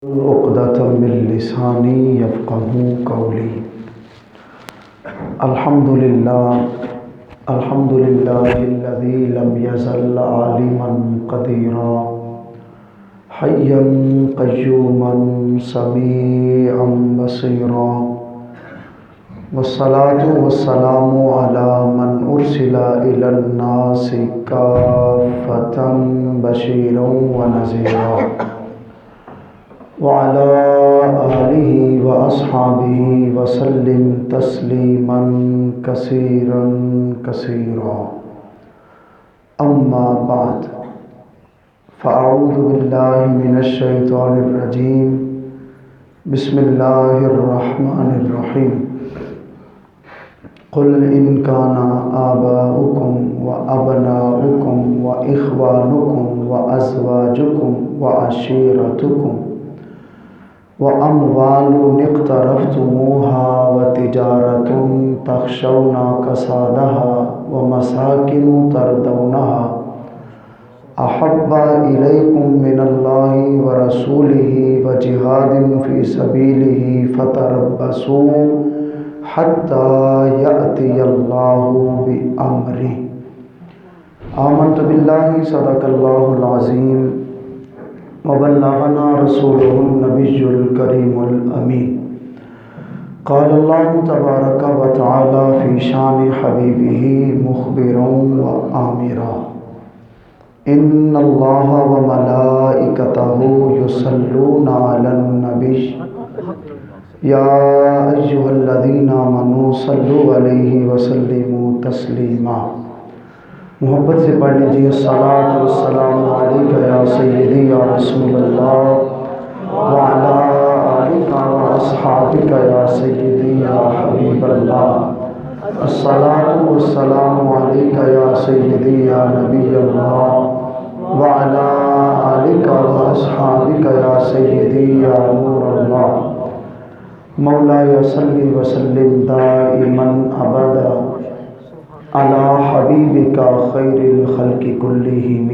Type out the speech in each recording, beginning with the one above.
عقدة من لساني يفقهوا قولي. الحمد لله الذي لم يزل عالما قديرا حيا قيوما سميعا بصيرا، والصلاة والسلام على من أرسل إلى الناس كافة بشيرا ونذيرا، وعلى آله وأصحابه وسلم تسليما كثيرا كثيرا. أما بعد، فأعوذ بالله من الشيطان الرجيم. بسم الله الرحمن الرحيم. قل إن كان آباؤكم وأبناؤكم وإخوانكم وأزواجكم وعشيرتكم وأموال اقترفتموها وتجارة تخشون كسادها ومساكن ترضونها أحب إليكم من الله ورسوله وجهاد في سبيله فتربصوا حتى يأتي الله بأمره. آمنت بالله صدق الله العظيم وبلغنا رسوله النبي الكريم الأمين. قال الله تبارك وتعالى في شان حبيبه مخبرا وآمرا: إن الله وملائكته يصلون على النبي يا أيها الذين آمنوا صلوا عليه وسلموا تسلیما. محبت سے پڑھ لیجیے: الصلاۃ والسلام علیک یا سیدی یا رسول اللہ وعلی آلک واصحابک یا سیدی یا حبیب اللہ. الصلاۃ والسلام علیک یا سیدی یا نبی اللہ وعلی آلک واصحابک یا سیدی یا نور اللہ. مولاي صلی وسلم دائما ابدا على حبيبك خير الخلق كلهم.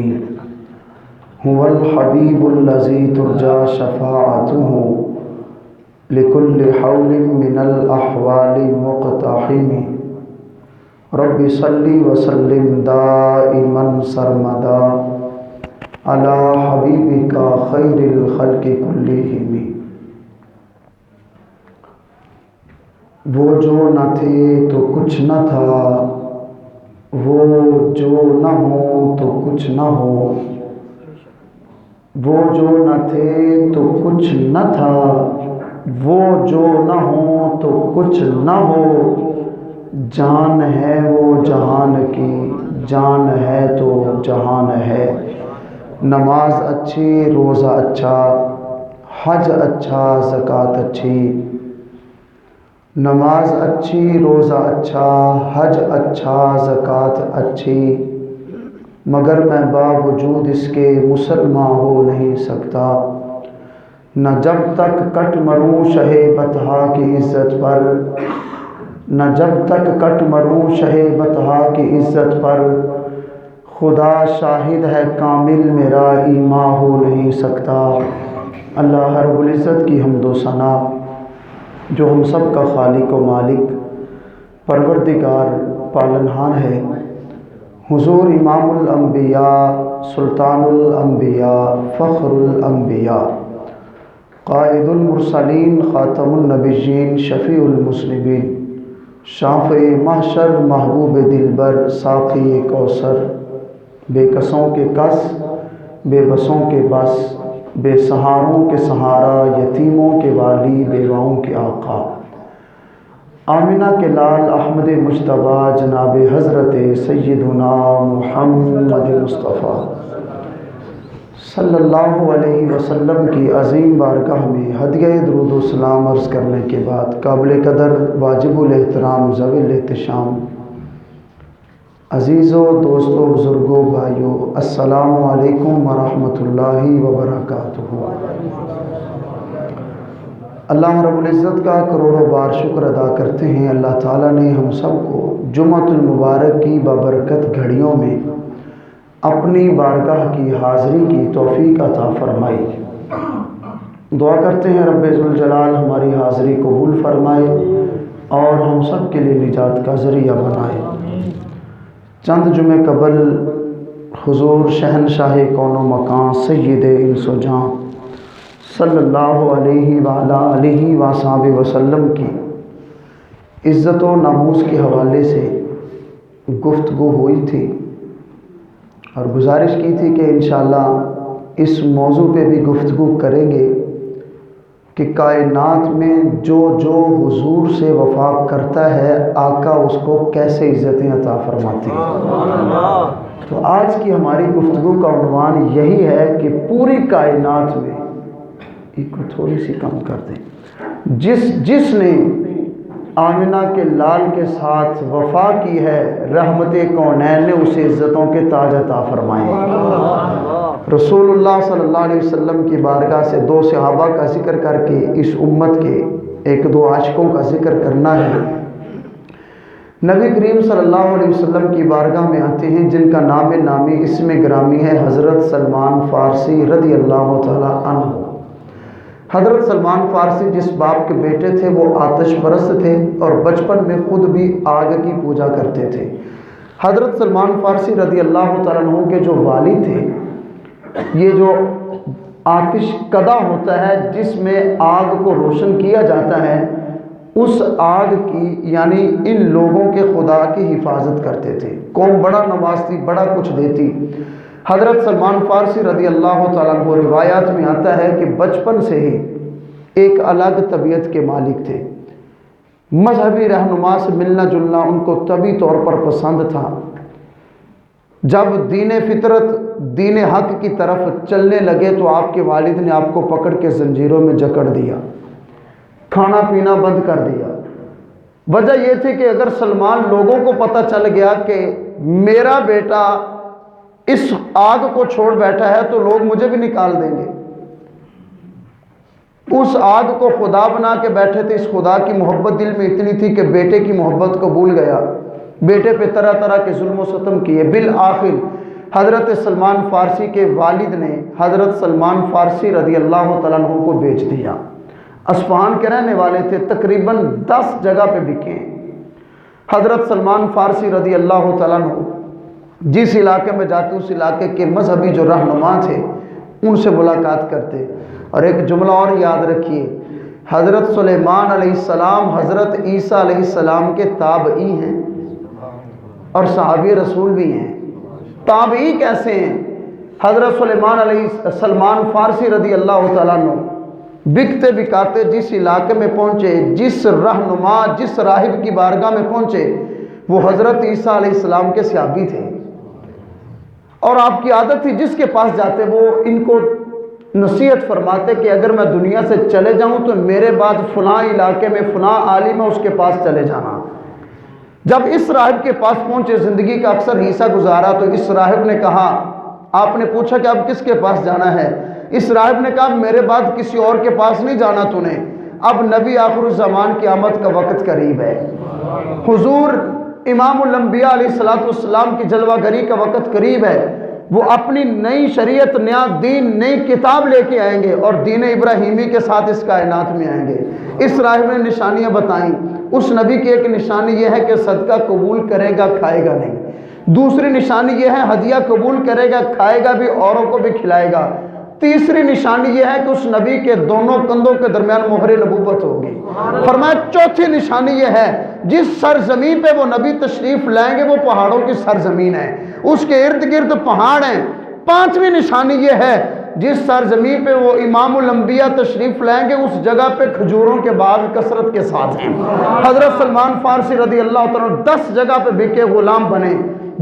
هو الحبيب الذي ترجى شفاعته لكل حول من الأحوال مقتحم. رب صل وسلم دائما سرمدا على حبيبك خير الخلق كلهم. وہ جو نہ تھے تو کچھ نہ تھا، وہ جو نہ ہو تو کچھ نہ ہو. وہ جو نہ تھے تو کچھ نہ تھا، وہ جو نہ ہو تو کچھ نہ ہو. جان ہے وہ جہان کی، جان ہے تو جہان ہے. نماز اچھی، روزہ اچھا، حج اچھا، زکوٰۃ اچھی. نماز اچھی، روزہ اچھا، حج اچھا، زکوٰۃ اچھی، مگر میں باوجود اس کے مسلمان ہو نہیں سکتا. نہ جب تک کٹ مروں شہ بطحا کی عزت پر، نہ جب تک کٹ مروں شہ بطحا کی عزت پر. خدا شاہد ہے کامل میرا ایمان ہو نہیں سکتا. اللہ رب العزت کی حمد و ثنا جو ہم سب کا خالق و مالک، پروردگار، پالنہار ہے. حضور امام الانبیاء، سلطان الانبیاء، فخر الانبیاء، قائد المرسلین، خاتم النبیین، شفیع المذنبین، شافع محشر، محبوب دلبر، ساقی کوثر، بے کسوں کے کس، بے بسوں کے بس، بے سہاروں کے سہارا، یتیموں کے والی، بیواؤں کے آقا، آمنہ کے لال احمد مجتبیٰ جناب حضرت سیدنا محمد مصطفیٰ صلی اللہ علیہ وسلم کی عظیم بارگاہ میں ہدیہ درود و سلام عرض کرنے کے بعد، قابل قدر، واجب الاحترام، ذوی الاحتشام عزیزوں، دوستوں، بزرگوں، بھائیوں، السلام علیکم ورحمۃ اللہ وبرکاتہ. اللہ رب العزت کا کروڑوں بار شکر ادا کرتے ہیں. اللہ تعالیٰ نے ہم سب کو جمعۃ المبارک کی بابرکت گھڑیوں میں اپنی بارگاہ کی حاضری کی توفیق عطا فرمائی. دعا کرتے ہیں رب ذوالجلال ہماری حاضری قبول فرمائے اور ہم سب کے لیے نجات کا ذریعہ بنائے۔ چند جمعے قبل حضور شہنشاہ کون و مکان سید انس و جاں صلی اللہ علیہ وآلہ علیہ وآلہ وسلم کی عزت و ناموس کے حوالے سے گفتگو ہوئی تھی اور گزارش کی تھی کہ انشاءاللہ اس موضوع پہ بھی گفتگو کریں گے کہ کائنات میں جو جو حضور سے وفا کرتا ہے آقا اس کو کیسے عزتیں عطا فرماتے ہیں۔ تو آج کی ہماری گفتگو کا عنوان یہی ہے کہ پوری کائنات میں ایک کو تھوڑی سی کم کر دیں، جس نے آمنہ کے لال کے ساتھ وفا کی ہے رحمت کونین نے اسے عزتوں کے تاج عطا فرمائے۔ رسول اللہ صلی اللہ علیہ وسلم کی بارگاہ سے دو صحابہ کا ذکر کر کے اس امت کے ایک دو عاشقوں کا ذکر کرنا ہے۔ نبی کریم صلی اللہ علیہ وسلم کی بارگاہ میں آتے ہیں جن کا نام نامی اسم گرامی ہے حضرت سلمان فارسی رضی اللہ تعالی عنہ۔ حضرت سلمان فارسی جس باپ کے بیٹے تھے وہ آتش پرست تھے اور بچپن میں خود بھی آگ کی پوجا کرتے تھے۔ حضرت سلمان فارسی رضی اللہ تعالیٰ عنہ کے جو والد تھے، یہ جو آتش کدا ہوتا ہے جس میں آگ کو روشن کیا جاتا ہے، اس آگ کی یعنی ان لوگوں کے خدا کی حفاظت کرتے تھے۔ قوم بڑا نوازتی، بڑا کچھ دیتی۔ حضرت سلمان فارسی رضی اللہ تعالیٰ عنہ روایات میں آتا ہے کہ بچپن سے ہی ایک الگ طبیعت کے مالک تھے۔ مذہبی رہنما سے ملنا جلنا ان کو طبی طور پر پسند تھا۔ جب دین فطرت دین حق کی طرف چلنے لگے تو آپ کے والد نے آپ کو پکڑ کے زنجیروں میں جکڑ دیا، کھانا پینا بند کر دیا۔ وجہ یہ تھی کہ اگر سلمان لوگوں کو پتہ چل گیا کہ میرا بیٹا اس آگ کو چھوڑ بیٹھا ہے تو لوگ مجھے بھی نکال دیں گے۔ اس آگ کو خدا بنا کے بیٹھے تھے۔ اس خدا کی محبت دل میں اتنی تھی کہ بیٹے کی محبت کو بھول گیا، بیٹے پہ طرح طرح کے ظلم و ستم کیے۔ بالآخر حضرت سلمان فارسی کے والد نے حضرت سلمان فارسی رضی اللہ تعالیٰ عنہ کو بیچ دیا۔ اصفہان کے رہنے والے تھے، تقریباً 10 جگہ پہ بکے۔ حضرت سلمان فارسی رضی اللہ تعالیٰ عنہ جس علاقے میں جاتے اس علاقے کے مذہبی جو رہنما تھے ان سے ملاقات کرتے۔ اور ایک جملہ اور یاد رکھیے، حضرت سلیمان علیہ السلام حضرت عیسیٰ علیہ السلام کے تابعی ہیں اور صحابی رسول بھی ہیں۔ تابعی کیسے ہیں؟ حضرت سلمان فارسی رضی اللہ تعالیٰ عنہ بکتے بکاتے جس علاقے میں پہنچے، جس رہنما جس راہب کی بارگاہ میں پہنچے وہ حضرت عیسیٰ علیہ السلام کے صحابی تھے، اور آپ کی عادت تھی جس کے پاس جاتے وہ ان کو نصیحت فرماتے کہ اگر میں دنیا سے چلے جاؤں تو میرے بعد فلاں علاقے میں فلاں عالم ہے اس کے پاس چلے جانا۔ جب اس راہب کے پاس پہنچے، زندگی کا اکثر حصہ گزارا، تو اس راہب نے کہا، آپ نے پوچھا کہ اب کس کے پاس جانا ہے؟ اس راہب نے کہا میرے بعد کسی اور کے پاس نہیں جانا تو نے، اب نبی آخر الزمان کی آمد کا وقت قریب ہے، حضور امام الانبیاء علیہ السلام کی جلوہ گری کا وقت قریب ہے، وہ اپنی نئی شریعت نیا دین نئی کتاب لے کے آئیں گے اور دین ابراہیمی کے ساتھ اس کائنات میں آئیں گے۔ اس راہب نے نشانیاں بتائیں۔ اس نبی کی ایک نشانی یہ ہے کہ صدقہ قبول کرے گا کھائے گا نہیں، دوسری نشانی یہ ہے ہدیہ قبول کرے گا کھائے گا بھی اوروں کو بھی کھلائے گا، تیسری نشانی یہ ہے کہ اس نبی کے دونوں کندھوں کے درمیان مہر نبوت ہوگی۔ فرمایا چوتھی نشانی یہ ہے جس سرزمین پہ وہ نبی تشریف لائیں گے وہ پہاڑوں کی سرزمین ہے، اس کے ارد گرد پہاڑ ہیں۔ پانچویں نشانی یہ ہے جس سرزمین پہ وہ امام الانبیاء تشریف لائیں گے اس جگہ پہ کھجوروں کے باغ کثرت کے ساتھ ہیں۔ حضرت سلمان فارسی رضی اللہ تعالیٰ 10 جگہ پہ بکے غلام بنے،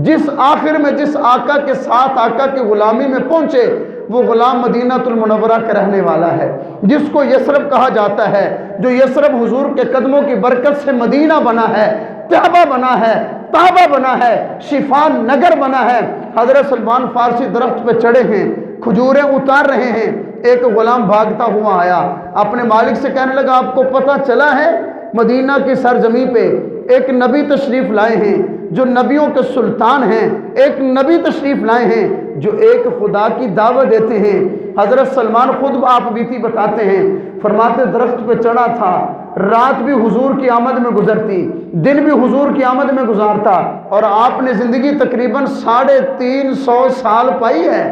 جس آخر میں جس آقا کے ساتھ آقا کی غلامی میں پہنچے وہ غلام مدینہ المنورہ کا رہنے والا ہے، جس کو یثرب کہا جاتا ہے، جو یثرب حضور کے قدموں کی برکت سے مدینہ بنا ہے، طیبہ بنا ہے، طابہ بنا ہے، شفا نگر بنا ہے۔ حضرت سلمان فارسی درخت پہ چڑھے ہیں، کھجوریں اتار رہے ہیں، ایک غلام بھاگتا ہوا آیا، اپنے مالک سے کہنے لگا آپ کو پتہ چلا ہے مدینہ کی سرزمین پہ ایک نبی تشریف لائے ہیں جو نبیوں کے سلطان ہیں، ایک نبی تشریف لائے ہیں جو ایک خدا کی دعوت دیتے ہیں۔ حضرت سلمان خود آپ بیتی بتاتے ہیں، فرماتے درخت پہ چڑھا تھا، رات بھی حضور کی آمد میں گزرتی، دن بھی حضور کی آمد میں گزارتا، اور آپ نے زندگی تقریباً 350 سال پائی ہے۔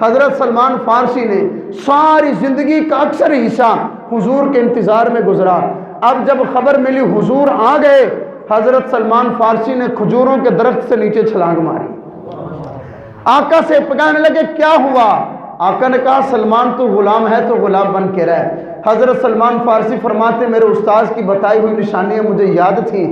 حضرت سلمان فارسی نے ساری زندگی کا اکثر حصہ حضور کے انتظار میں گزرا۔ اب جب خبر ملی حضور آ گئے، حضرت سلمان فارسی نے کھجوروں کے درخت سے نیچے چھلانگ ماری۔ آقا سے پکارنے لگے کیا ہوا؟ آقا نے کہا سلمان تو غلام ہے تو غلام بن کے رہ۔ حضرت سلمان فارسی فرماتے میرے استاذ کی بتائی ہوئی نشانیاں مجھے یاد تھیں،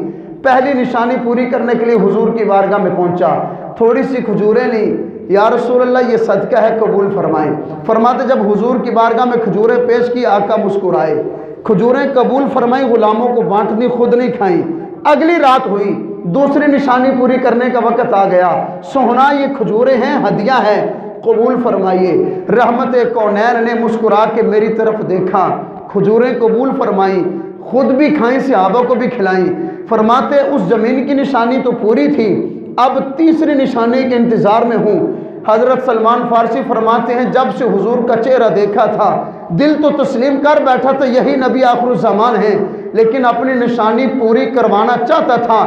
پہلی نشانی پوری کرنے کے لیے حضور کی بارگاہ میں پہنچا، تھوڑی سی کھجوریں لی، یا رسول اللہ یہ صدقہ ہے قبول فرمائیں۔ فرماتے جب حضور کی بارگاہ میں کھجوریں پیش کی آقا مسکرائے، کھجوریں قبول فرمائیں، غلاموں کو بانٹ دی، خود نہیں کھائیں۔ اگلی رات ہوئی، دوسری نشانی پوری کرنے کا وقت آ گیا، سوہنا یہ کھجوریں ہیں، ہدیہ ہے، قبول فرمائیے۔ رحمت کونین نے مسکرا کے میری طرف دیکھا، کھجوریں قبول فرمائیں، خود بھی کھائیں، صحابہ کو بھی کھلائیں۔ فرماتے اس زمین کی نشانی تو پوری تھی، اب تیسری نشانی کے انتظار میں ہوں۔ حضرت سلمان فارسی فرماتے ہیں جب سے حضور کا چہرہ دیکھا تھا دل تو تسلیم کر بیٹھا تھا یہی نبی آخر الزمان ہے، لیکن اپنی نشانی پوری کروانا چاہتا تھا۔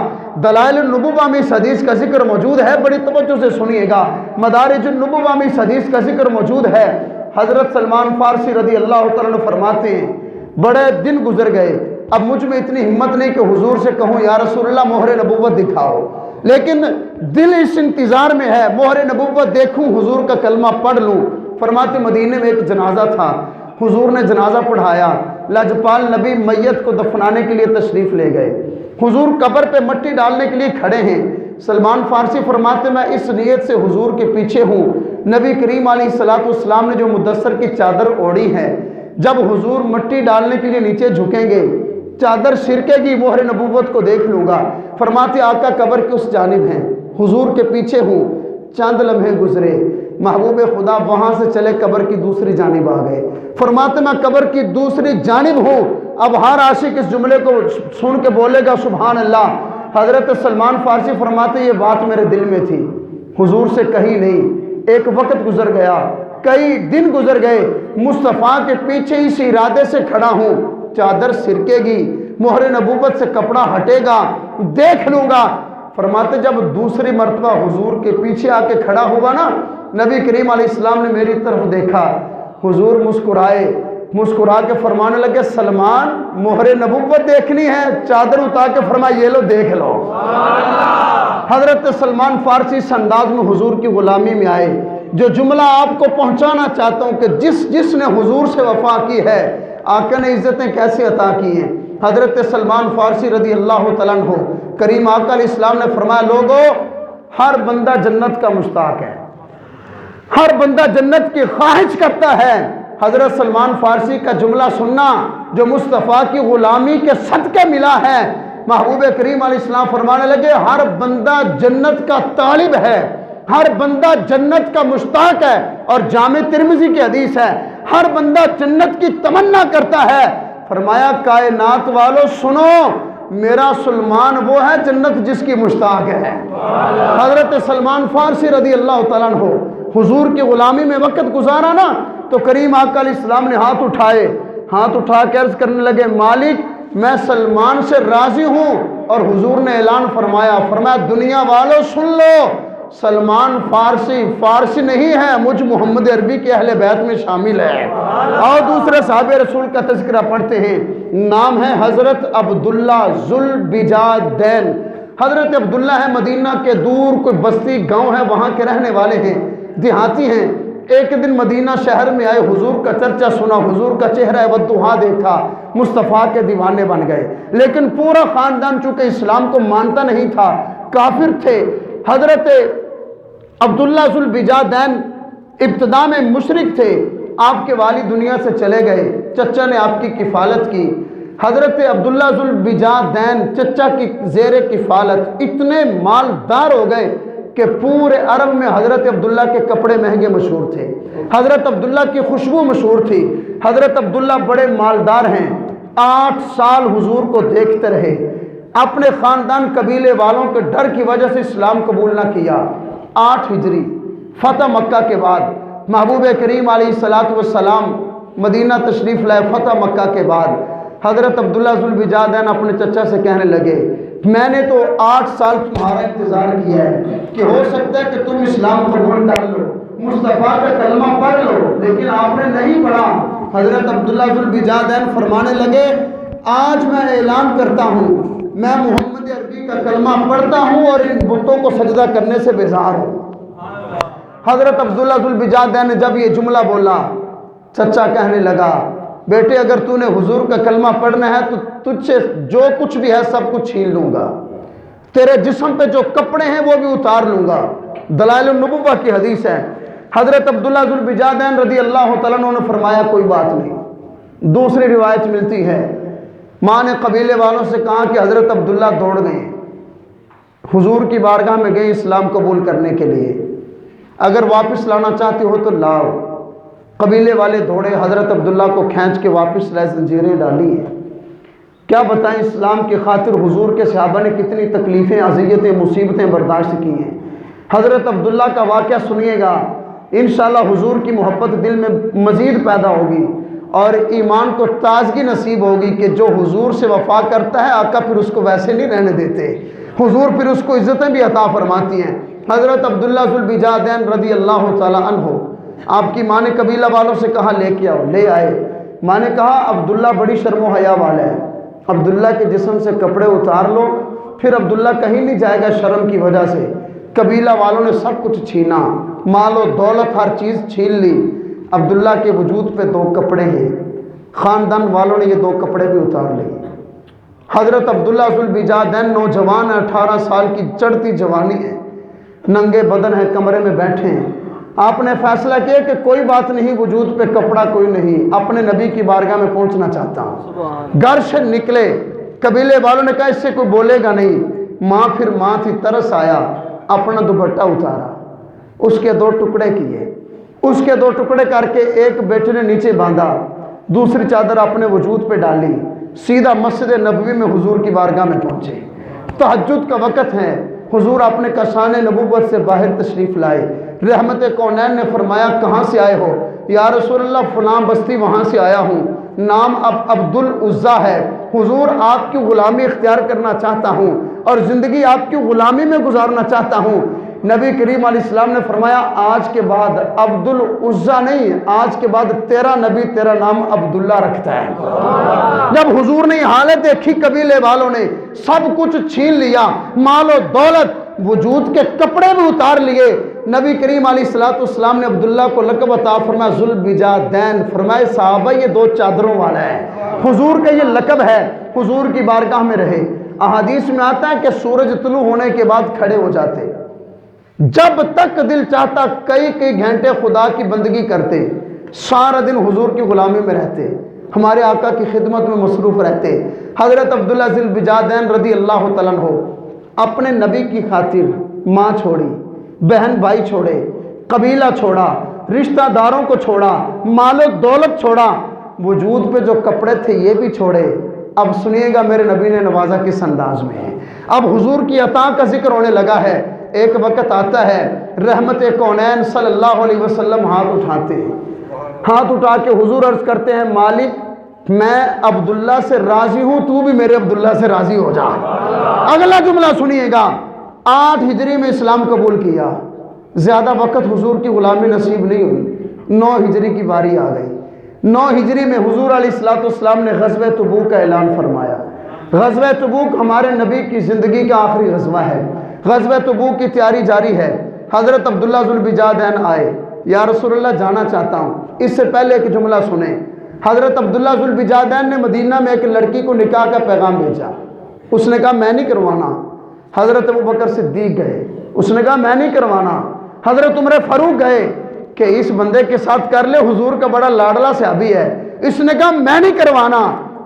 دلائل النبوہ میں اس حدیث کا ذکر موجود ہے، بڑی توجہ سے سنیے گا، مدارج النبوہ میں اس حدیث کا ذکر موجود ہے۔ حضرت سلمان فارسی رضی اللہ تعالیٰ عنہ فرماتے ہیں بڑے دن گزر گئے، اب مجھ میں اتنی ہمت نہیں کہ حضور سے کہوں یا رسول اللہ مہر نبوت دکھاؤ، لیکن دل اس انتظار میں ہے مہر نبوت دیکھوں، حضور کا کلمہ پڑھ لوں۔ فرماتے مدینے میں ایک جنازہ تھا، حضور نے جنازہ پڑھایا، لاجپال نبی میت کو دفنانے کے لیے تشریف لے گئے، حضور قبر پہ مٹی ڈالنے کے لیے کھڑے ہیں۔ سلمان فارسی فرماتے میں اس نیت سے حضور کے پیچھے ہوں، نبی کریم علیہ السلام نے جو مدثر کی چادر اوڑھی ہے، جب حضور مٹی ڈالنے کے لیے نیچے جھکیں گے چادر سرکے گی، مہر نبوت کو دیکھ لوں گا۔ فرماتے آقا قبر کی اس جانب ہیں، حضور کے پیچھے ہوں، چند لمحے گزرے، محبوب خدا وہاں سے چلے قبر کی دوسری جانب آ گئے۔ فرماتے میں قبر کی دوسری جانب ہوں، اب ہر عاشق اس جملے کو سن کے بولے گا سبحان اللہ۔ حضرت سلمان فارسی فرماتے یہ بات میرے دل میں تھی، حضور سے کہی نہیں۔ ایک وقت گزر گیا، کئی دن گزر گئے، مصطفیٰ کے پیچھے اس ارادے سے کھڑا ہوں، چادر سرکے گی، مہر نبوت سے کپڑا ہٹے گا، دیکھ لوں گا۔ فرماتے جب دوسری مرتبہ حضور کے پیچھے آ کے کھڑا ہوا نا، نبی کریم علیہ السلام نے میری طرف دیکھا، حضور مسکرائے، مسکرا کے فرمانے لگے سلمان مہر نبوت دیکھنی ہے، چادر اتار کے فرمایا یہ لو دیکھ لو۔ حضرت سلمان فارسی اس انداز میں حضور کی غلامی میں آئے۔ جو جملہ آپ کو پہنچانا چاہتا ہوں کہ جس نے حضور سے وفا کی ہے آقا نے عزتیں کیسے عطا کی ہیں۔ حضرت سلمان فارسی رضی اللہ تعالیٰ عنہ کریم آقا علیہ السلام نے فرمایا لوگو ہر بندہ جنت کا مشتاق ہے، ہر بندہ جنت کی خواہش کرتا ہے۔ حضرت سلمان فارسی کا جملہ سننا جو مصطفیٰ کی غلامی کے صدقے ملا ہے، محبوب کریم علیہ السلام فرمانے لگے ہر بندہ جنت کا طالب ہے، ہر بندہ جنت کا مشتاق ہے، اور جامع ترمذی کی حدیث ہے ہر بندہ جنت کی تمنا کرتا ہے۔ فرمایا کائنات والو سنو، میرا سلمان وہ ہے جنت جس کی مشتاق ہے۔ حضرت سلمان فارسی رضی اللہ تعالیٰ عنہ حضور کی غلامی میں وقت گزارا نا، تو کریم آقا علیہ السلام نے ہاتھ اٹھا کے عرض کرنے لگے مالک میں سلمان سے راضی ہوں، اور حضور نے اعلان فرمایا دنیا والو سن لو، سلمان فارسی نہیں ہے، مجھ محمد عربی کے اہل بیت میں شامل ہے۔ اور دوسرے صحابہ رسول کا تذکرہ پڑھتے ہیں، نام ہے حضرت عبداللہ ذوالبجادین۔ حضرت عبداللہ ہے مدینہ کے دور کوئی بستی گاؤں ہے، وہاں کے رہنے والے ہیں، دیہاتی ہیں۔ ایک دن مدینہ شہر میں آئے، حضور کا چرچا سنا، حضور کا چہرہ وضحا دیکھا، مصطفیٰ کے دیوانے بن گئے۔ لیکن پورا خاندان چونکہ اسلام کو مانتا نہیں تھا، کافر تھے۔ حضرت عبداللہ ذوالبجادین ابتدا میں مشرک تھے، آپ کے والد دنیا سے چلے گئے، چچا نے آپ کی کفالت کی۔ حضرت عبداللہ ذوالبجادین چچا کی زیر کفالت اتنے مالدار ہو گئے کہ پورے عرب میں حضرت عبداللہ کے کپڑے مہنگے مشہور تھے، حضرت عبداللہ کی خوشبو مشہور تھی۔ حضرت عبداللہ بڑے مالدار ہیں، 8 سال حضور کو دیکھتے رہے، اپنے خاندان قبیلے والوں کے ڈر کی وجہ سے اسلام قبول نہ کیا۔ 8 ہجری فتح مکہ کے بعد محبوب کریم علیہ السلام مدینہ تشریف لائے۔ فتح مکہ کے بعد حضرت عبداللہ ذوالبجادین اپنے چچا سے کہنے لگے میں نے تو 8 سال تمہارا انتظار کیا ہے کہ ہو سکتا ہے کہ تم اسلام قبول کر لو، مصطفیٰ کا کلمہ پڑھ لو، لیکن آپ نے نہیں پڑھا۔ حضرت عبداللہ ذوالبجادین فرمانے لگے آج میں اعلان کرتا ہوں میں محمد عربی کا کلمہ پڑھتا ہوں اور ان بتوں کو سجدہ کرنے سے بیزار ہوں۔ حضرت عبداللہ ذوالبجادین نے جب یہ جملہ بولا، چچا کہنے لگا بیٹے اگر تو نے حضور کا کلمہ پڑھنا ہے تو تجھ سے جو کچھ بھی ہے سب کچھ چھین لوں گا، تیرے جسم پہ جو کپڑے ہیں وہ بھی اتار لوں گا۔ دلائل النبوہ کی حدیث ہے۔ حضرت عبداللہ ذوالبجادین رضی اللہ تعالیٰ عنہ نے فرمایا کوئی بات نہیں۔ دوسری روایت ملتی ہے ماں نے قبیلے والوں سے کہا کہ حضرت عبداللہ دوڑ گئے، حضور کی بارگاہ میں گئے اسلام قبول کرنے کے لیے، اگر واپس لانا چاہتی ہو تو لاؤ۔ قبیلے والے دوڑے، حضرت عبداللہ کو کھینچ کے واپس لائے، زنجیریں ڈالی ہیں۔ کیا بتائیں اسلام کی خاطر حضور کے صحابہ نے کتنی تکلیفیں، اذیتیں، مصیبتیں برداشت کی ہیں۔ حضرت عبداللہ کا واقعہ سنیے گا، انشاءاللہ حضور کی محبت دل میں مزید پیدا ہوگی اور ایمان کو تازگی نصیب ہوگی کہ جو حضور سے وفا کرتا ہے آقا پھر اس کو ویسے نہیں رہنے دیتے، حضور پھر اس کو عزتیں بھی عطا فرماتی ہیں۔ حضرت عبداللہ ذوالبجادین رضی اللہ تعالیٰ عنہ، آپ کی ماں نے قبیلہ والوں سے کہا لے کے آؤ، لے آئے۔ ماں نے کہا عبداللہ بڑی شرم و حیا والا ہے، عبداللہ کے جسم سے کپڑے اتار لو، پھر عبداللہ کہیں نہیں جائے گا شرم کی وجہ سے۔ قبیلہ والوں نے سب کچھ چھینا، مال و دولت ہر چیز چھین لی۔ عبداللہ کے وجود پہ 2 کپڑے ہیں، خاندان والوں نے یہ 2 کپڑے بھی اتار لیے۔ حضرت عبداللہ ذوالبجادین نوجوان ہیں، 18 سال کی چڑھتی جوانی ہے، ننگے بدن ہیں، کمرے میں بیٹھے ہیں۔ آپ نے فیصلہ کیا کہ کوئی بات نہیں، وجود پہ کپڑا کوئی نہیں، اپنے نبی کی بارگاہ میں پہنچنا چاہتا ہوں۔ گھر سے نکلے، قبیلے والوں نے کہا اس سے کوئی بولے گا نہیں۔ ماں پھر ماں تھی، ترس آیا، اپنا دوپٹہ اتارا، اس کے 2 ٹکڑے کیے، اس کے 2 ٹکڑے کر کے ایک بیٹے نے نیچے باندھا، دوسری چادر اپنے وجود پہ ڈالی، سیدھا مسجد نبوی میں حضور کی بارگاہ میں پہنچے۔ تہجد کا وقت ہے، حضور اپنے کشان نبوت سے باہر تشریف لائے۔ رحمت کونین نے فرمایا کہاں سے آئے ہو؟ یا رسول اللہ فلاں بستی وہاں سے آیا ہوں، نام اب عبدالعزیٰ ہے، حضور آپ کی غلامی اختیار کرنا چاہتا ہوں اور زندگی آپ کی غلامی میں گزارنا چاہتا ہوں۔ نبی کریم علیہ السلام نے فرمایا آج کے بعد عبدالعزیٰ نہیں، آج کے بعد تیرا نبی تیرا نام عبداللہ رکھتا ہے۔ جب حضور نے حالت دیکھی، قبیلے والوں نے سب کچھ چھین لیا، مال و دولت، وجود کے کپڑے بھی اتار لیے۔ نبی کریم علیہ السلام نے عبداللہ کو لقب عطا فرمایا ذوالبجادین، فرمائے صحابہ یہ 2 چادروں والا ہے، حضور کا یہ لقب ہے، حضور کی بارگاہ میں رہے۔ احادیث میں آتا ہے کہ سورج طلوع ہونے کے بعد کھڑے ہو جاتے، جب تک دل چاہتا کئی گھنٹے خدا کی بندگی کرتے، سارا دن حضور کی غلامی میں رہتے، ہمارے آقا کی خدمت میں مصروف رہتے۔ حضرت عبداللہ ذوالبجادین رضی اللہ تعالیٰ عنہ اپنے نبی کی خاطر ماں چھوڑی، بہن بھائی چھوڑے، قبیلہ چھوڑا، رشتہ داروں کو چھوڑا، مال و دولت چھوڑا، وجود پہ جو کپڑے تھے یہ بھی چھوڑے۔ اب سنیے گا میرے نبی نے نوازا کس انداز میں ہے۔ اب حضور کی عطا کا ذکر ہونے لگا ہے۔ ایک وقت آتا ہے رحمت کونین صلی اللہ علیہ وسلم ہاتھ اٹھاتے ہیں، ہاتھ اٹھا کے حضور عرض کرتے ہیں مالک میں عبداللہ سے راضی ہوں، تو بھی میرے عبداللہ سے راضی ہو جا۔ اگلا جملہ سنیے گا، 8 ہجری میں اسلام قبول کیا، زیادہ وقت حضور کی غلامی نصیب نہیں ہوئی، 9 ہجری کی باری آ گئی۔ 9 ہجری میں حضور علیہ السلام نے غزوہ تبوک کا اعلان فرمایا۔ غزوہ تبوک ہمارے نبی کی زندگی کا آخری غزوہ ہے۔ غزوہ تبوک کی تیاری جاری ہے۔ حضرت عبداللہ ذوالبجادین آئے، یا رسول اللہ جانا چاہتا ہوں۔ اس سے پہلے ایک جملہ سنیں، حضرت عبداللہ ذوالبجادین نے مدینہ میں ایک لڑکی کو نکاح کا پیغام بھیجا، اس نے کہا میں نہیں کروانا۔ حضرت ابوبکر صدیق گئے، اس نے کہا میں نہیں کروانا۔ حضرت عمر فاروق گئے کہ اس بندے کے ساتھ کر لے، حضور کا بڑا لاڈلا صحابی ہے، اس نے کہا میں نہیں کروانا۔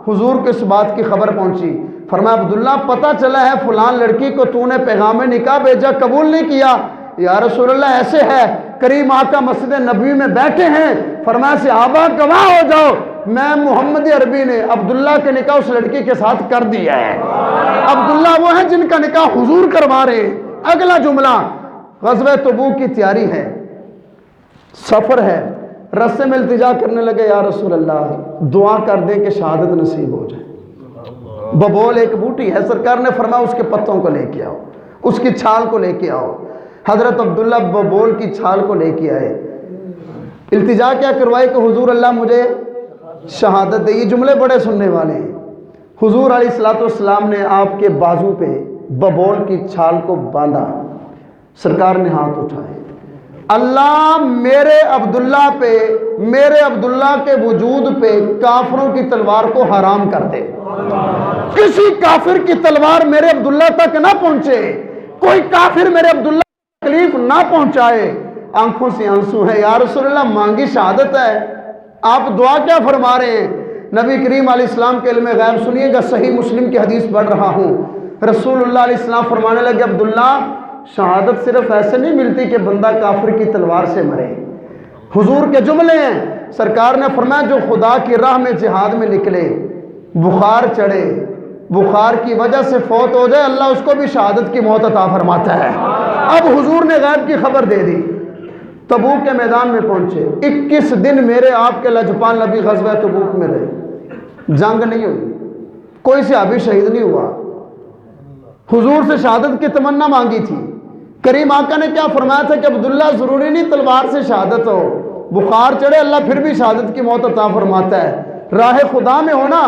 حضور کو اس بات کی خبر پہنچی، فرمایا عبداللہ پتہ چلا ہے فلان لڑکی کو تو نے پیغام نکاح بھیجا، قبول نہیں کیا۔ یا رسول اللہ ایسے ہے، کریم آقا مسجد نبوی میں بیٹھے ہیں، فرمایا صحابہ گواہ ہو جاؤ میں محمد عربی نے عبداللہ کے نکاح اس لڑکی کے ساتھ کر دیا ہے۔ عبداللہ وہ ہیں جن کا نکاح حضور کروا رہے ہیں۔ اگلا جملہ، غزوہ تبوک کی تیاری ہے، سفر ہے، رستے میں التجا کرنے لگے، یا رسول اللہ دعا کر دیں کہ شہادت نصیب ہو جائے۔ ببول ایک بوٹی ہے، سرکار نے فرمایا اس کے پتوں کو لے کے آؤ، اس کی چھال کو لے کے آؤ۔ حضرت عبداللہ ببول کی چھال کو لے کے آئے، التجا کیا کروائی کہ حضور اللہ مجھے شہادت دے۔ یہ جملے بڑے سننے والے ہیں۔ حضور علیہ السلام نے آپ کے بازو پہ ببول کی چھال کو باندھا، سرکار نے ہاتھ اٹھائے، اللہ میرے عبداللہ پہ، میرے عبداللہ کے وجود پہ کافروں کی تلوار کو حرام کر دے، کسی کافر کی تلوار میرے عبداللہ تک نہ پہنچے، کوئی کافر میرے عبداللہ کو تکلیف نہ پہنچائے۔ آنکھوں سے آنسو ہے، یا رسول اللہ مانگی شہادت ہے، آپ دعا کیا فرما رہے ہیں؟ نبی کریم علیہ السلام کے علم غیب سنیے گا، صحیح مسلم کی حدیث پڑھ رہا ہوں۔ رسول اللہ علیہ السلام فرمانے لگے، عبداللہ شہادت صرف ایسے نہیں ملتی کہ بندہ کافر کی تلوار سے مرے۔ حضور کے جملے ہیں، سرکار نے فرمایا جو خدا کی راہ میں جہاد میں نکلے، بخار چڑھے، بخار کی وجہ سے فوت ہو جائے، اللہ اس کو بھی شہادت کی موت عطا فرماتا ہے۔ اب حضور نے غیب کی خبر دے دی، تبوک کے میدان میں پہنچے، 21 دن میرے آپ کے لجپال نبی غزوہ تبوک میں رہے، جنگ نہیں ہوئی، کوئی صحابی شہید نہیں ہوا۔ حضور سے شہادت کی تمنا مانگی تھی، کریم آقا نے کیا فرمایا تھا کہ عبداللہ ضروری نہیں تلوار سے شہادت ہو، بخار چڑھے اللہ پھر بھی شہادت کی موت عطا فرماتا ہے، راہ خدا میں ہونا۔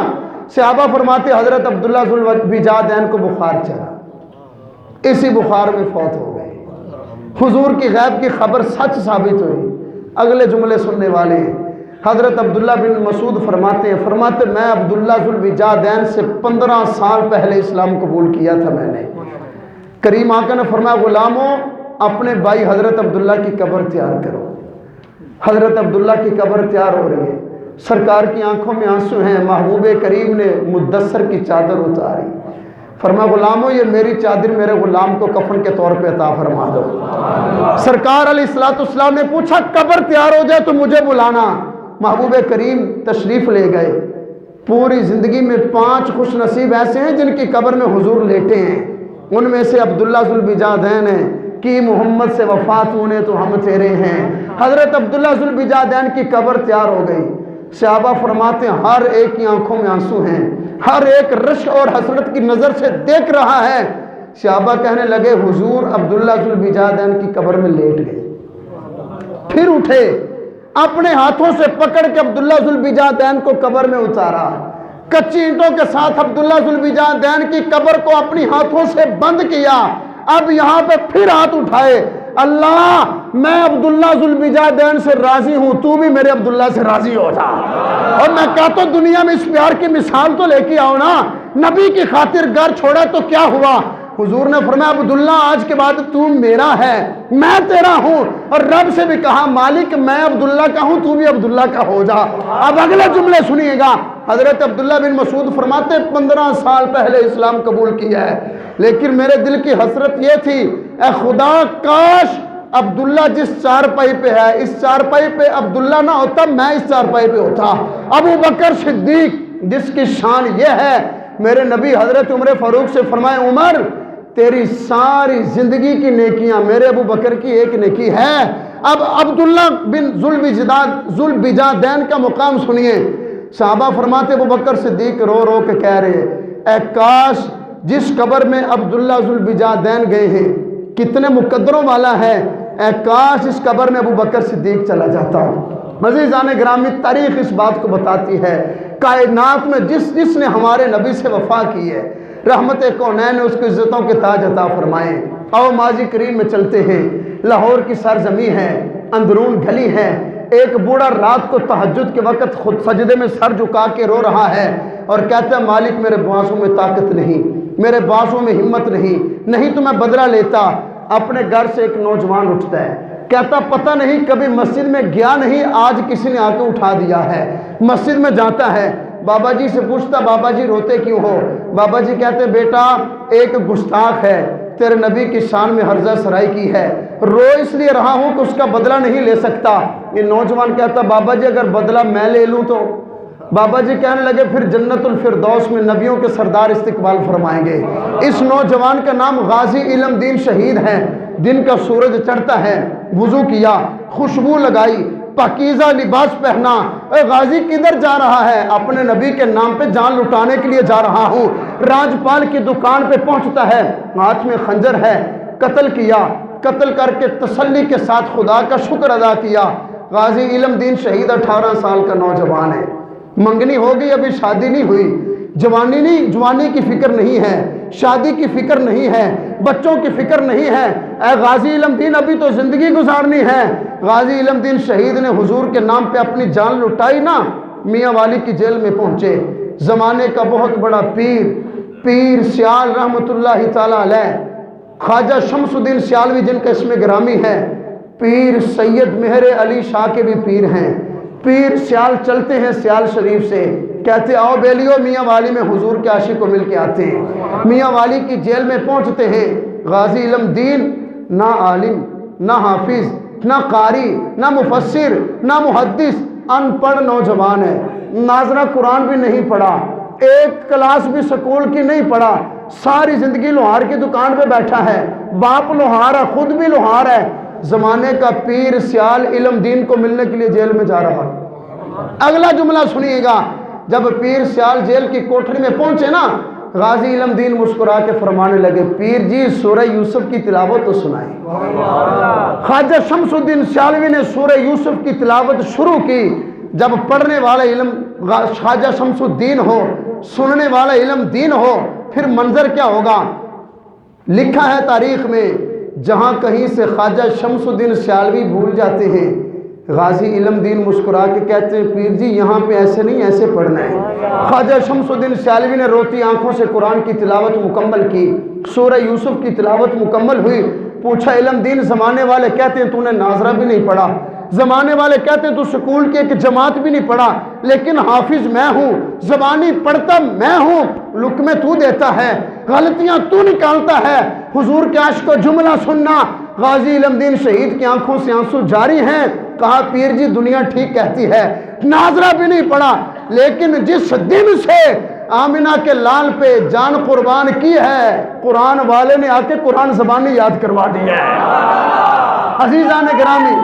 صحابہ فرماتے حضرت عبداللہ ذوالبجادین کو بخار چڑھا، اسی بخار میں فوت ہو گئے۔ حضور کی غیب کی خبر سچ ثابت ہوئی۔ اگلے جملے سننے والے ہیں، حضرت عبداللہ بن مسعود فرماتے ہیں، فرماتے میں عبداللہ ذوالبجادین سے 15 سال پہلے اسلام قبول کیا تھا میں نے۔ کریم آقا نے فرمایا غلاموں اپنے بھائی حضرت عبداللہ کی قبر تیار کرو۔ حضرت عبداللہ کی قبر تیار ہو رہی ہے، سرکار کی آنکھوں میں آنسو ہیں، محبوب کریم نے مدثر کی چادر اتاری، فرمایا غلاموں یہ میری چادر میرے غلام کو کفن کے طور پہ عطا فرما دو۔ سرکار علیہ السلام نے پوچھا قبر تیار ہو جائے تو مجھے بلانا، محبوب کریم تشریف لے گئے۔ پوری زندگی میں 5 خوش نصیب ایسے ہیں جن کی قبر میں حضور لیٹے ہیں، ان میں سے عبداللہ ذوالبجادین ہیں کہ محمد سے وفات ہونے تو ہم تیرے ہیں۔ حضرت عبداللہ ذوالبجادین کی قبر تیار ہو گئی، صحابہ فرماتے ہیں ہر ایک کی آنکھوں میں آنسو ہیں، ہر ایک رشک اور حسرت کی نظر سے دیکھ رہا ہے۔ صحابہ کہنے لگے حضور عبداللہ ذوالبجادین کی قبر میں لیٹ گئے، پھر اٹھے، اپنے ہاتھوں سے پکڑ کے عبداللہ ذوالبجادین کو قبر میں اتارا، کچی اینٹوں کے ساتھ عبداللہ ذوالبجادین کی قبر کو اپنی ہاتھوں سے بند کیا۔ اب یہاں پہ پھر ہاتھ اٹھائے، اللہ میں عبداللہ ذوالبجادین سے راضی ہوں، تو بھی میرے عبداللہ سے راضی ہو جا۔ اور میں کہتا ہوں دنیا میں اس پیار کی مثال تو لے کے آؤ نا، نبی کی خاطر گھر چھوڑا تو کیا ہوا؟ حضور نے فرمایا عبداللہ آج کے بعد تو میرا ہے، میں تیرا ہوں، اور رب سے بھی کہا مالک میں عبداللہ کا ہوں تو بھی عبداللہ کا ہو جا۔ اب اگلے جملے سنیے گا، حضرت عبداللہ بن مسعود فرماتے 15 سال پہلے اسلام قبول کیا ہے، لیکن میرے دل کی حسرت یہ تھی اے خدا کاش عبداللہ جس چارپائی پہ ہے اس چارپائی پہ عبداللہ نہ ہوتا، میں اس چارپائی پہ ہوتا۔ ابو بکر صدیق جس کی شان یہ ہے، میرے نبی حضرت عمر فاروق سے فرمائے عمر تیری ساری زندگی کی نیکیاں میرے ابو بکر کی ایک نیکی ہے۔ اب عبداللہ بن ذوالبجادین کا مقام سنیے، صحابہ فرماتے ابو بکر صدیق رو رو کے کہہ رہے اے کاش جس قبر میں عبداللہ ذوالبجادین گئے ہیں کتنے مقدروں والا ہے، اے کاش اس قبر میں ابو بکر صدیق چلا جاتا۔ عزیزان گرامی تاریخ اس بات کو بتاتی ہے، کائنات میں جس نے ہمارے نبی سے وفا کی ہے رحمت کونین نے اس کو عزتوں کے تاج عطا فرمائے۔ آؤ ماضی کریم میں چلتے ہیں، لاہور کی سرزمین ہے، اندرون گلی ہے، ایک بوڑھا رات کو تہجد کے وقت خود سجدے میں سر جھکا کے رو رہا ہے اور کہتا ہے مالک میرے بازوں میں طاقت نہیں، میرے بازوں میں ہمت نہیں تو میں بدلہ لیتا۔ اپنے گھر سے ایک نوجوان اٹھتا ہے، کہتا پتہ نہیں کبھی مسجد میں گیا نہیں، آج کسی نے آ کے اٹھا دیا ہے۔ مسجد میں جاتا ہے، بابا جی سے پوچھتا بابا جی روتے کیوں ہو؟ بابا جی کہتے بیٹا ایک گستاخ ہے تیرے نبی کی شان میں ہرزہ سرائی کی ہے، رو اس لیے رہا ہوں کہ اس کا بدلہ نہیں لے سکتا۔ یہ نوجوان کہتا بابا جی اگر بدلہ میں لے لوں تو بابا جی کہنے لگے پھر جنت الفردوس میں نبیوں کے سردار استقبال فرمائیں گے۔ اس نوجوان کا نام غازی علم دین شہید ہے۔ دن کا سورج چڑھتا ہے، وضو کیا، خوشبو لگائی، پاکیزہ لباس پہنا۔ اے غازی کدھر جا رہا ہے؟ اپنے نبی کے نام پہ جان لٹانے کے لیے جا رہا ہوں۔ راجپال کی دکان پہ پہنچتا ہے، ہاتھ میں خنجر ہے، قتل کیا، قتل کر کے تسلی کے ساتھ خدا کا شکر ادا کیا۔ غازی علم دین شہید 18 سال کا نوجوان ہے، منگنی ہو گئی، ابھی شادی نہیں ہوئی، جوانی کی فکر نہیں ہے، شادی کی فکر نہیں ہے، بچوں کی فکر نہیں ہے۔ اے غازی علم دین ابھی تو زندگی گزارنی ہے۔ غازی علم دین شہید نے حضور کے نام پہ اپنی جان لٹائی نا، میاں والی کی جیل میں پہنچے۔ زمانے کا بہت بڑا پیر سیال رحمت اللہ تعالی علیہ، خواجہ شمس الدین سیالوی جن کا اسم گرامی ہے، پیر سید مہر علی شاہ کے بھی پیر ہیں۔ پیر سیال چلتے ہیں سیال شریف سے، کہتے آؤ بیلیو میاں والی میں حضور کے عاشق کو مل کے آتے ہیں۔ میاں والی کی جیل میں پہنچتے ہیں۔ غازی علم دین نہ عالم، نہ حافظ، نہ قاری، نہ مفسر، نہ محدث، ان پڑھ نوجوان ہے، ناظرہ قرآن بھی نہیں پڑھا، ایک کلاس بھی سکول کی نہیں پڑھا، ساری زندگی لوہار کی دکان پہ بیٹھا ہے، باپ لوہار ہے، خود بھی لوہار ہے۔ زمانے کا پیر سیال علم دین کو ملنے کے لیے جیل میں جا رہا ہے۔ اگلا جملہ سنیے گا، جب پیر سیال جیل کی کوٹھری میں پہنچے نا، غازی علم دین مسکرا کے فرمانے لگے، پیر جی سورہ یوسف کی تلاوت تو سنائیں۔ خواجہ شمس الدین سیالوی نے سورہ یوسف کی تلاوت شروع کی۔ جب پڑھنے والا علم خواجہ شمس الدین ہو، سننے والا علم دین ہو، پھر منظر کیا ہوگا؟ لکھا ہے تاریخ میں، جہاں کہیں سے خواجہ شمس الدین سیالوی بھول جاتے ہیں، غازی علم دین مسکرا کے کہتے ہیں پیر جی یہاں پہ ایسے نہیں، ایسے پڑھنا ہے۔ خواجہ شمس الدین سیالوی نے روتی آنکھوں سے قرآن کی تلاوت مکمل کی، سورہ یوسف کی تلاوت مکمل ہوئی۔ پوچھا علم دین، زمانے والے کہتے ہیں تو نے ناظرہ بھی نہیں پڑھا، زمانے والے کہتے ہیں تو سکول کی ایک جماعت بھی نہیں پڑھا، لیکن حافظ میں ہوں، زبانی پڑھتا میں ہوں، لقمے تو دیتا ہے، غلطیاں تو نکالتا ہے۔ حضور کے عشق کو جملہ سننا۔ غازی علم دین شہید کی آنکھوں سے آنسو جاری ہیں۔ کہا پیر جی دنیا ٹھیک کہتی ہے، ناظرہ بھی نہیں پڑھا، لیکن جس دن سے آمنہ کے لال پہ جان قربان کی ہے، قرآن والے نے آ کے قرآن زبانی یاد کروا دی ہے۔ عزیزان گرامی،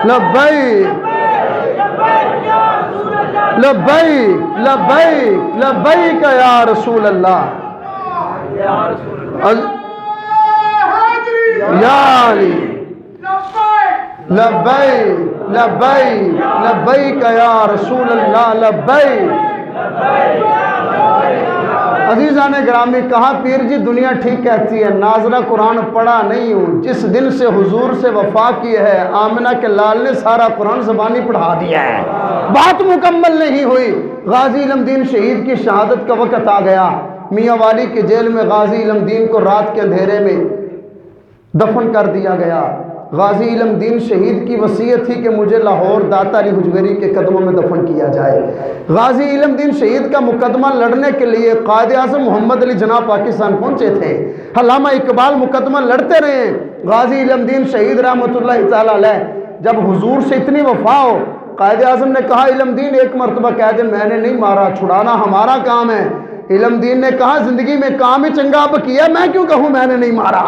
لبیک لبیک لبیک لبیک یا رسول اللہ، یا علی لبیک لبیک لبیک یا رسول اللہ، لبیک۔ عزیزان گرامی، کہا پیر جی دنیا ٹھیک کہتی ہے، ناظرہ قرآن پڑھا نہیں ہوں، جس دن سے حضور سے وفا کی ہے، آمنہ کے لال نے سارا قرآن زبانی پڑھا دیا ہے۔ بات مکمل نہیں ہوئی، غازی علم دین شہید کی شہادت کا وقت آ گیا۔ میاں والی کے جیل میں غازی علم دین کو رات کے اندھیرے میں دفن کر دیا گیا۔ غازی علم دین شہید کی وصیت تھی کہ مجھے لاہور داتا علی حجویری کے قدموں میں دفن کیا جائے۔ غازی علم دین شہید کا مقدمہ لڑنے کے لیے قائد اعظم محمد علی جناح پاکستان پہنچے تھے، علامہ اقبال مقدمہ لڑتے رہے۔ غازی علم دین شہید رحمت اللہ تعالی علیہ جب حضور سے اتنی وفا ہو، قائد اعظم نے کہا علم دین ایک مرتبہ کہہ دے میں نے نہیں مارا، چھڑانا ہمارا کام ہے۔ علم دین نے کہا زندگی میں کام ہی چنگا اب کیا، میں کیوں کہوں میں نے نہیں مارا۔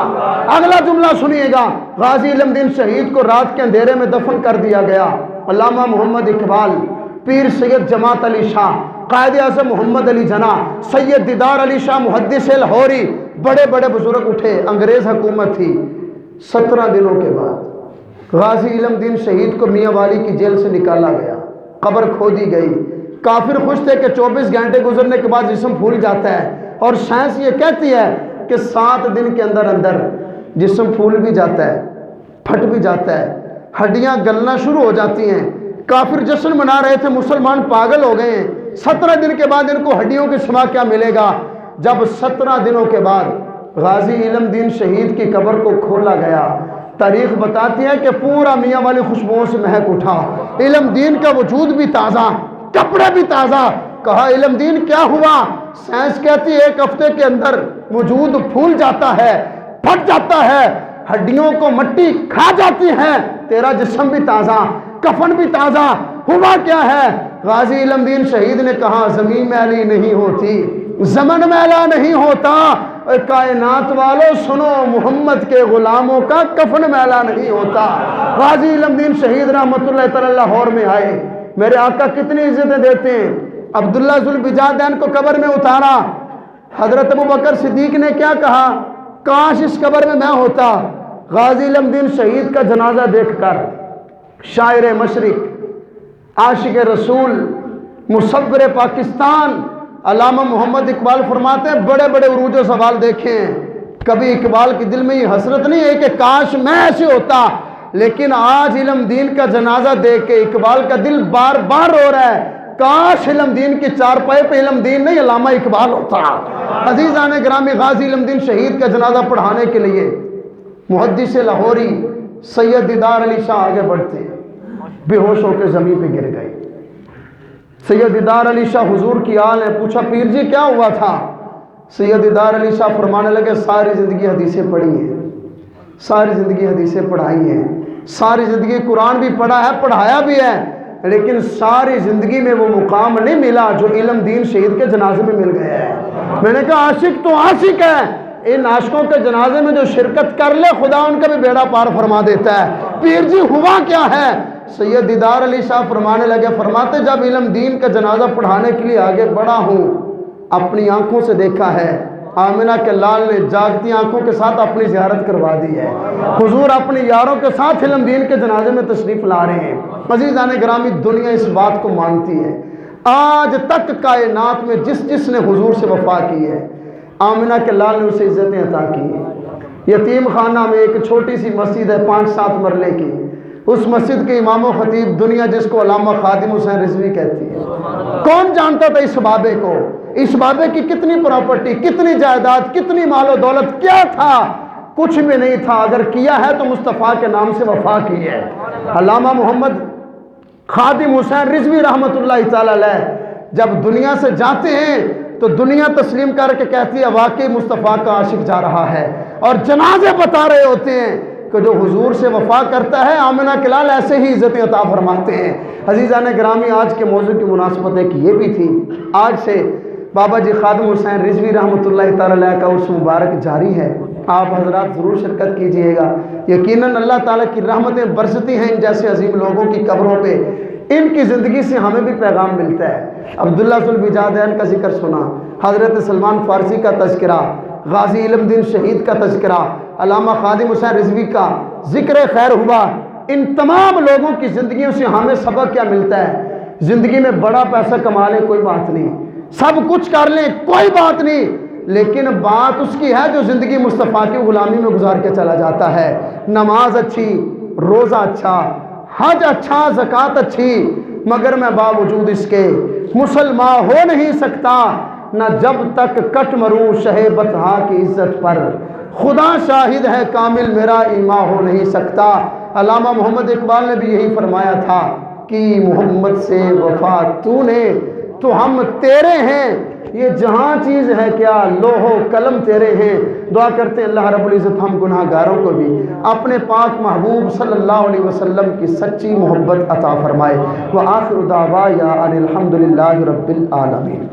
اگلا جملہ سنیے گا، غازی علم دین شہید کو رات کے اندھیرے میں دفن کر دیا گیا۔ علامہ محمد اقبال، پیر سید جماعت علی شاہ، قائد اعظم محمد علی جناح، سید دیدار علی شاہ محدث لاہوری، بڑے بڑے بزرگ اٹھے، انگریز حکومت تھی۔ 17 دنوں کے بعد غازی علم دین شہید کو میاں والی کی جیل سے نکالا گیا، قبر کھودی گئی۔ کافر خوش تھے کہ 24 گھنٹے گزرنے کے بعد جسم پھول جاتا ہے، اور سائنس یہ کہتی ہے کہ 7 دن کے اندر اندر جسم پھول بھی جاتا ہے، پھٹ بھی جاتا ہے، ہڈیاں گلنا شروع ہو جاتی ہیں۔ کافر جشن منا رہے تھے، مسلمان پاگل ہو گئے ہیں۔ 17 دن کے بعد ان کو ہڈیوں کے سوا کیا ملے گا؟ جب 17 دنوں کے بعد غازی علم دین شہید کی قبر کو کھولا گیا، تاریخ بتاتی ہے کہ پورا میاں والی خوشبوؤں سے مہک اٹھا، علم دین کا وجود بھی تازہ، کپڑے بھی تازہ۔ کہا علم دین کیا ہوا؟ سائنس کہتی ہے 1 ہفتے کے اندر وجود پھول جاتا ہے، پھٹ جاتا ہے، ہڈیوں کو مٹی کھا جاتی ہے، تیرا جسم بھی تازہ، کفن بھی تازہ۔ ہوا کیا ہے؟ غازی علم دین شہید نے کہا زمین میلی نہیں ہوتی، زمن میلا نہیں ہوتا، کائنات والوں سنو محمد کے غلاموں کا کفن میلا نہیں ہوتا۔ غازی علم دین شہید رحمت اللہ تعالی لاہور میں آئے، میرے آقا کتنی عزتیں دیتے ہیں۔ عبداللہ ذوالبجادین کو قبر میں اتارا، حضرت ابوبکر صدیق نے کیا کہا؟ کاش اس قبر میں ہوتا۔ غازی علم دین شہید کا جنازہ دیکھ کر شاعر مشرق، عاشق رسول، مصور پاکستان علامہ محمد اقبال فرماتے ہیں بڑے بڑے عروج و زوال دیکھے ہیں، کبھی اقبال کے دل میں یہ حسرت نہیں ہے کہ کاش میں ایسے ہوتا، لیکن آج علم دین کا جنازہ دیکھ کے اقبال کا دل بار بار رو رہا ہے، کاش علم دین کے چارپائے پہ علم دین نہیں علامہ اقبال ہوتا۔ عزیزان گرامی، غازی علم دین شہید کا جنازہ پڑھانے کے لیے محدث لاہوری سید دیدار علی شاہ آگے بڑھتے ہیں، بے ہوش ہو کے زمین پہ گر گئے۔ سید دیدار علی شاہ حضور کی آل نے پوچھا پیر جی کیا ہوا تھا؟ سید دیدار علی شاہ فرمانے لگے ساری زندگی حدیثیں پڑھی ہیں، ساری زندگی حدیثیں پڑھائی ہیں، ساری زندگی قرآن بھی پڑھا ہے، پڑھایا بھی ہے، لیکن ساری زندگی میں وہ مقام نہیں ملا جو علم دین شہید کے جنازے میں مل گیا ہے۔ میں نے کہا عاشق تو عاشق ہے، ان عاشقوں کے جنازے میں جو شرکت کر لے خدا ان کا بھی بیڑا پار فرما دیتا ہے۔ پیر جی ہوا کیا ہے؟ سید دیدار علی شاہ فرمانے لگے، فرماتے جب علم دین کا جنازہ پڑھانے کے لیے آگے بڑھا ہوں، اپنی آنکھوں سے دیکھا ہے آمنہ کے لال نے جاگتی آنکھوں کے ساتھ اپنی زیارت کروا دی ہے، حضور اپنے یاروں کے ساتھ علم دین کے جنازے میں تشریف لا رہے ہیں۔ عزیزان گرامی، دنیا اس بات کو مانتی ہے، آج تک کائنات میں جس جس نے حضور سے وفا کی ہے آمنہ کے لال نے اسے عزتیں عطا کی ہیں۔ یتیم خانہ میں ایک چھوٹی سی مسجد ہے 5-7 مرلے کی، اس مسجد کے امام و خطیب دنیا جس کو علامہ خادم حسین رضوی کہتی ہے، کون جانتا تھا اس بابے کو؟ اس بابے کی کتنی پراپرٹی، کتنی جائیداد، کتنی مال و دولت، کیا تھا؟ کچھ بھی نہیں تھا، اگر کیا ہے تو مصطفیٰ کے نام سے وفا کی ہے۔ علامہ محمد خادم حسین رضوی رحمت اللہ تعالی علیہ جب دنیا سے جاتے ہیں تو دنیا تسلیم کر کے کہتی ہے واقعی مصطفیٰ کا عاشق جا رہا ہے، اور جنازے بتا رہے ہوتے ہیں کہ جو حضور سے وفا کرتا ہے آمنہ کے لال ایسے ہی عزت عطا فرماتے ہیں۔ عزیزان گرامی، آج کے موضوع کی مناسبت ایک یہ بھی تھی، آج سے بابا جی خادم حسین رضوی رحمۃ اللہ تعالی علیہ کا عرس مبارک جاری ہے، آپ حضرات ضرور شرکت کیجئے گا۔ یقیناً اللہ تعالیٰ کی رحمتیں برستی ہیں ان جیسے عظیم لوگوں کی قبروں پہ، ان کی زندگی سے ہمیں بھی پیغام ملتا ہے۔ عبداللہ ذوالبجادین کا ذکر سنا، حضرت سلمان فارسی کا تذکرہ، غازی علم دین شہید کا تذکرہ، علامہ خادم حسین رضوی کا ذکر خیر ہوا، ان تمام لوگوں کی زندگیوں سے ہمیں سبق کیا ملتا ہے؟ زندگی میں بڑا پیسہ کما لیں کوئی بات نہیں، سب کچھ کر لیں کوئی بات نہیں، لیکن بات اس کی ہے جو زندگی مصطفیٰ کی غلامی میں گزار کے چلا جاتا ہے۔ نماز اچھی، روزہ اچھا، حج اچھا، زکوٰۃ اچھی، مگر میں باوجود اس کے مسلمان ہو نہیں سکتا، نہ جب تک کٹ مروں شہ بطحا کی عزت پر، خدا شاہد ہے کامل میرا ایمان ہو نہیں سکتا۔ علامہ محمد اقبال نے بھی یہی فرمایا تھا کہ محمد سے وفا تو نے تو ہم تیرے ہیں، یہ جہاں چیز ہے کیا لوح و قلم تیرے ہیں۔ دعا کرتے ہیں اللہ رب العزت ہم گناہ گاروں کو بھی اپنے پاک محبوب صلی اللہ علیہ وسلم کی سچی محبت عطا فرمائے۔ وآخر دعوایا ان الحمد للہ رب العالمین۔